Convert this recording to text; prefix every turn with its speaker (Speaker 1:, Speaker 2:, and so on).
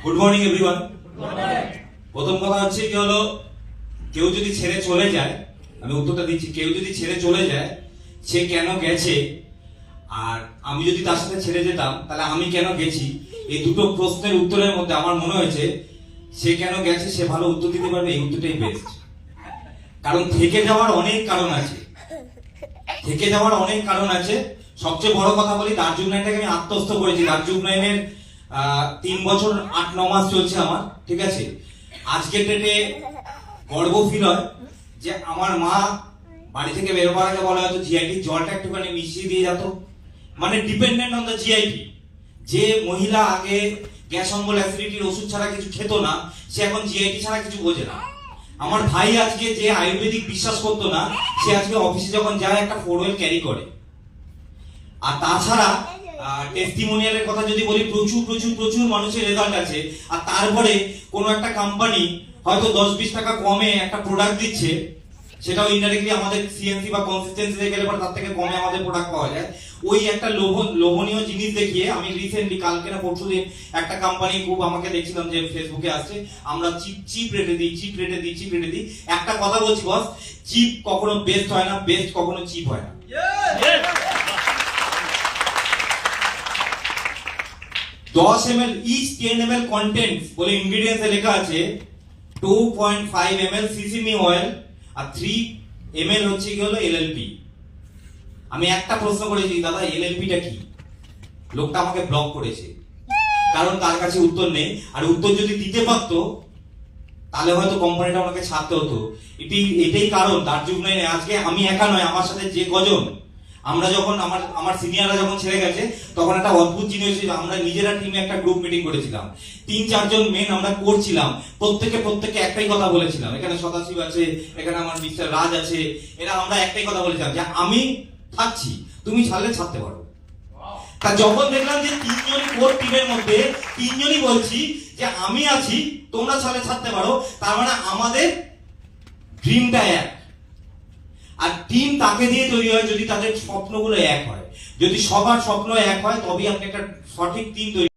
Speaker 1: Good morning everyone. প্রথম কথা হচ্ছে কি হলো, কেউ যদি ছেড়ে চলে যায়, আমি উত্তরটা দিচ্ছি, কেউ যদি ছেড়ে চলে যায় সে কেন গেছে, আর আমি যদি তার সাথে ছেড়ে যেতাম তাহলে আমি কেন গেছি, এই দুটো প্রশ্নের উত্তরের মধ্যে আমার মনে হয়েছে সে কেন গেছে সে ভালো উত্তর দিতে পারবে, এই উত্তরটাই বেস্ট। কারণ থেকে যাওয়ার অনেক কারণ আছে, থেকে যাওয়ার অনেক কারণ আছে। সবচেয়ে বড় কথা বলি, দার্জিলিং নাইনটাকে আমি আত্মস্থ করেছি। দার্জিলিং নাইনের 3 বছর 8-9 মাস চলছে আমার, ঠিক আছে। আজকের ডেটে গর্ব ফিল হয় যে আমার মা বাড়ি থেকে বেরোবার আগে বলা হতো জিআইটি জলটা একটুখানি মিশিয়ে দিয়ে যেত, মানে ডিপেন্ডেন্ট অন দ্য জিআইটি। যে মহিলা আগে গ্যাস অম্বল অ্যাসিডিটির ওষুধ ছাড়া কিছু খেত না, সে এখন জিআইটি ছাড়া কিছু বোঝে না। আমার ভাই আজকে যে আয়ুর্বেদিক বিশ্বাস করতো না, সে আজকে অফিসে যখন যায় একটা 4 ক্যারি করে। আর তাছাড়া টেস্টিমোনিয়ালের কথা যদি বলি, প্রচুর প্রচুর প্রচুর মানুষের রেজাল্ট আছে। আর তারপরে কোনো একটা কোম্পানি হয়তো 10-20 টাকা কমে একটা প্রোডাক্ট দিচ্ছে, সেটাও ইনডাইরেক্টলি আমাদের সিএনসি বা কনসিস্টেন্সি দিয়ে গেলে পর তার থেকে কমে আমাদের প্রোডাক্ট পাওয়া যায়। ওই একটা লোভনীয় জিনিস দেখিয়ে আমি রিসেন্টলি কালকে না পরশু দিন একটা কোম্পানি খুব আমাকে দেখছিলাম যে ফেসবুকে আসছে, আমরা চিপ রেটে দিই, চিপ রেটে দিই, চিপ রেটে দিই। একটা কথা বলছি বস, চিপ কখনো বেস্ট হয় না, বেস্ট কখনো চিপ হয় না। 10 ml each 10 ml content বলে ইনগ্রেডিয়েন্টসে লেখা আছে 2.5 ml সিসিমি অয়েল আর 3 ml হচ্ছে কি হলো এলএলপি। আমি একটা প্রশ্ন করেছি, দাদা এলএলপি টা কি? লোকটা আমাকে ব্লক করেছে, কারণ তার কাছে উত্তর নেই। আর উত্তর যদি দিতে পারতো তাহলে হয়তো কোম্পানিটা আমাকে ছাড়তে হতো। এটাই কারণ দার্জিলিং নাইনে আজকে আমি একা নয়, আমার সাথে যে কজন, আমরা যখন আমার সিনিয়ররা যখন ছেড়ে গেছে তখন একটা অদ্ভুত জিনিস হয়েছিল। আমরা নিজেরা টিমে একটা গ্রুপ মিটিং করেছিলাম, 3-4 জন মেন আমরা করছিলাম। প্রত্যেকে একটাই কথা বলেছিলাম, এখানে সদাশিব আছে, এখানে আমার মিস্টার রাজ আছে, এরা আমরা একটাই কথা বলেছিলাম যে আমি থাকছি, তুমি ছাড়লে ছাড়তে পারো। তা যখন দেখলাম যে 3 জন কোর টিমের মধ্যে 3 জনই বলছি যে আমি আছি, তোমরা ছাড়লে ছাড়তে পারো, তার মানে আমাদের ড্রিমটা এক। আর টিম তাকে দিয়ে তৈরি হয় যদি তাদের স্বপ্নগুলো এক হয়। যদি সবার স্বপ্ন এক হয় তবেই আপনি একটা সঠিক টিম তৈরি